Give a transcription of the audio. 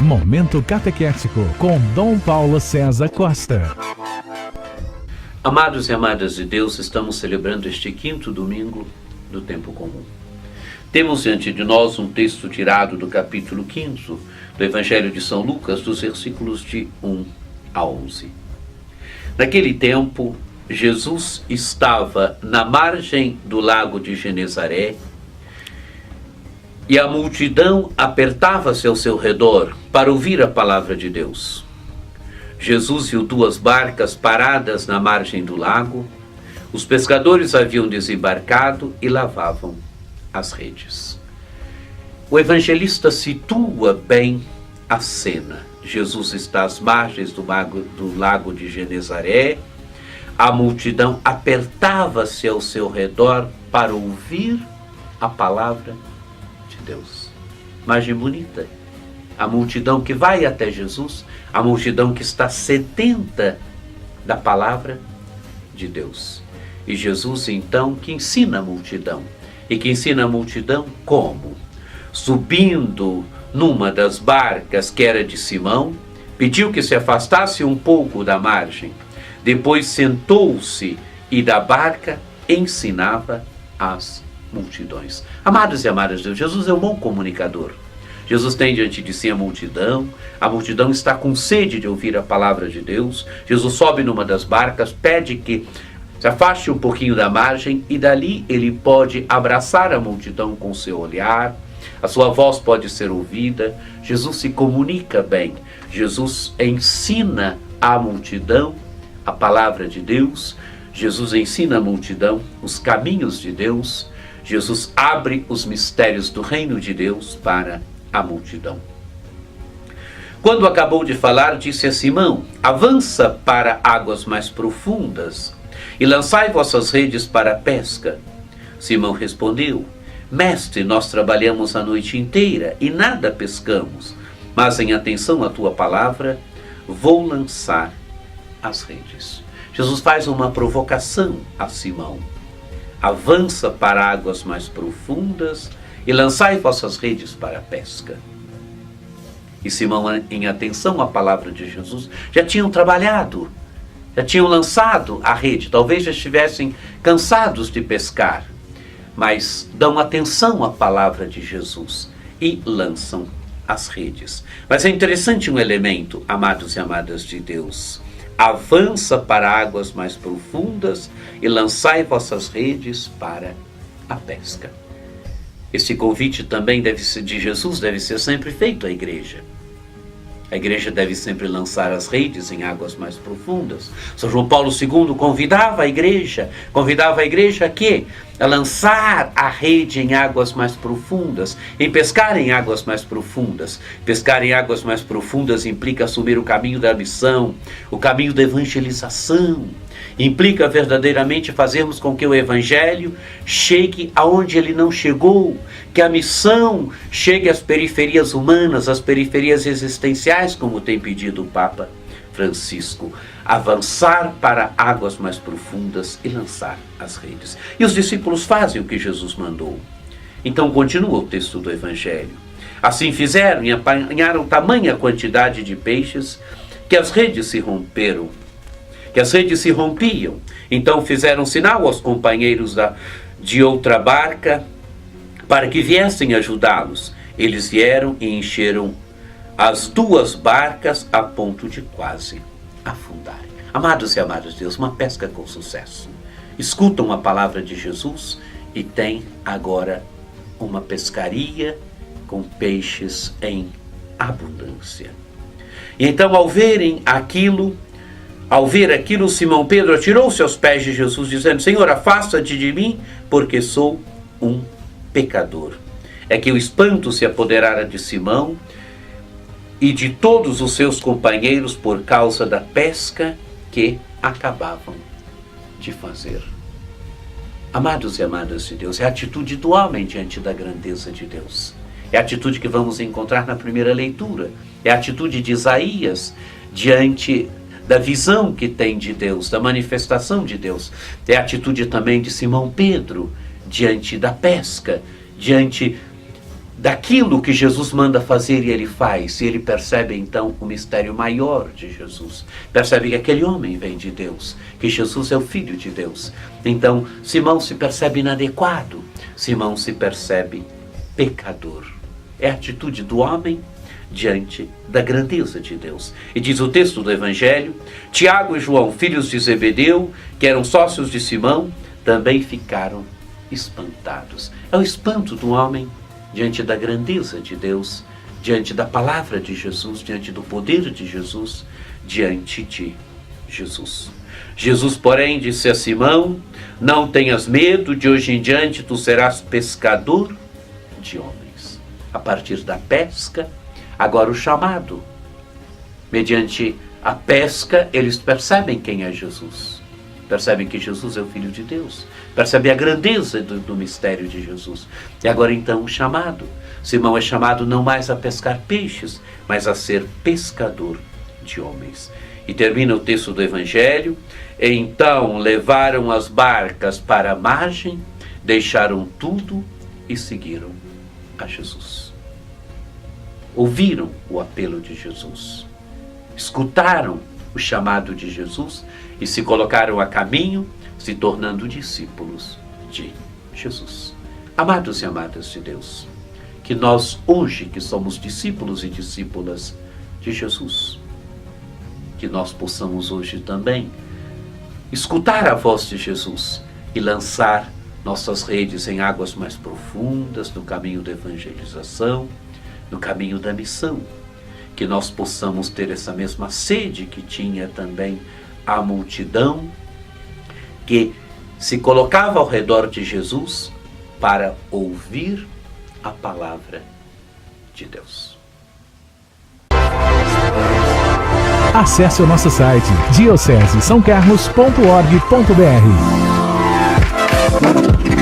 Momento Catequético com Dom Paulo César Costa. Amados e amadas de Deus, estamos celebrando este quinto domingo do tempo comum. Temos diante de nós um texto tirado do capítulo 5 do Evangelho de São Lucas, dos versículos de 1 a 11. Naquele tempo, Jesus estava na margem do lago de Genezaré e a multidão apertava-se ao seu redor para ouvir a palavra de Deus. Jesus viu duas barcas paradas na margem do lago. Os pescadores haviam desembarcado e lavavam as redes. O evangelista situa bem a cena. Jesus está às margens do lago de Genezaré. A multidão apertava-se ao seu redor para ouvir a palavra de Deus. Imagem bonita. A multidão que vai até Jesus, a multidão que está sedenta da palavra de Deus. E Jesus, então, que ensina a multidão. E que ensina a multidão como? Subindo numa das barcas que era de Simão, pediu que se afastasse um pouco da margem. Depois sentou-se e da barca ensinava as multidões. Amados e amadas de Deus, Jesus é um bom comunicador. Jesus tem diante de si a multidão está com sede de ouvir a palavra de Deus. Jesus sobe numa das barcas, pede que se afaste um pouquinho da margem e dali ele pode abraçar a multidão com seu olhar, a sua voz pode ser ouvida. Jesus se comunica bem, Jesus ensina à multidão a palavra de Deus, Jesus ensina à multidão os caminhos de Deus, Jesus abre os mistérios do reino de Deus para a multidão. Quando acabou de falar, disse a Simão: avança para águas mais profundas e lançai vossas redes para a pesca. Simão respondeu: Mestre, nós trabalhamos a noite inteira e nada pescamos, mas em atenção à tua palavra, vou lançar as redes. Jesus faz uma provocação a Simão: avança para águas mais profundas e lançai vossas redes para a pesca. E Simão, em atenção à palavra de Jesus, já tinham trabalhado, já tinham lançado a rede, talvez já estivessem cansados de pescar, mas dão atenção à palavra de Jesus e lançam as redes. Mas é interessante um elemento, amados e amadas de Deus: avança para águas mais profundas e lançai vossas redes para a pesca. Esse convite também de Jesus deve ser sempre feito à igreja. A igreja deve sempre lançar as redes em águas mais profundas. São João Paulo II convidava a igreja a quê? A lançar a rede em águas mais profundas, em pescar em águas mais profundas. Pescar em águas mais profundas implica assumir o caminho da missão, o caminho da evangelização. Implica verdadeiramente fazermos com que o evangelho chegue aonde ele não chegou, que a missão chegue às periferias humanas, às periferias existenciais, como tem pedido o Papa Francisco. Avançar para águas mais profundas e lançar as redes. E os discípulos fazem o que Jesus mandou. Então continua o texto do evangelho. Assim fizeram e apanharam tamanha quantidade de peixes que as redes se rompiam. Então fizeram sinal aos companheiros de outra barca para que viessem ajudá-los. Eles vieram e encheram as duas barcas a ponto de quase afundarem. Amados e amadas de Deus, uma pesca com sucesso. Escutam a palavra de Jesus e tem agora uma pescaria com peixes em abundância. E então, ao ver aquilo, Simão Pedro atirou-se aos pés de Jesus, dizendo: Senhor, afasta-te de mim, porque sou um pecador. É que o espanto se apoderara de Simão e de todos os seus companheiros por causa da pesca que acabavam de fazer. Amados e amadas de Deus, é a atitude do homem diante da grandeza de Deus. É a atitude que vamos encontrar na primeira leitura. É a atitude de Isaías diante da visão que tem de Deus, da manifestação de Deus. É a atitude também de Simão Pedro diante da pesca, diante daquilo que Jesus manda fazer e ele faz. E ele percebe então o mistério maior de Jesus. Percebe que aquele homem vem de Deus, que Jesus é o Filho de Deus. Então Simão se percebe inadequado, Simão se percebe pecador. É a atitude do homem diante da grandeza de Deus. E diz o texto do Evangelho: Tiago e João, filhos de Zebedeu, que eram sócios de Simão, também ficaram espantados. É o espanto do homem diante da grandeza de Deus, diante da palavra de Jesus, diante do poder de Jesus, diante de Jesus. Jesus, porém, disse a Simão: não tenhas medo, de hoje em diante tu serás pescador de homens. A partir da pesca, agora o chamado. Mediante a pesca, eles percebem quem é Jesus. Percebem que Jesus é o Filho de Deus. Percebem a grandeza do mistério de Jesus. E agora então o chamado. Simão é chamado não mais a pescar peixes, mas a ser pescador de homens. E termina o texto do Evangelho: então levaram as barcas para a margem, deixaram tudo e seguiram a Jesus. Ouviram o apelo de Jesus, escutaram o chamado de Jesus e se colocaram a caminho, se tornando discípulos de Jesus. Amados e amadas de Deus, que nós hoje, que somos discípulos e discípulas de Jesus, que nós possamos hoje também escutar a voz de Jesus e lançar nossas redes em águas mais profundas, no caminho da evangelização, no caminho da missão. Que nós possamos ter essa mesma sede que tinha também a multidão, que se colocava ao redor de Jesus para ouvir a palavra de Deus. Acesse o nosso site diocesesaocarlos.org.br.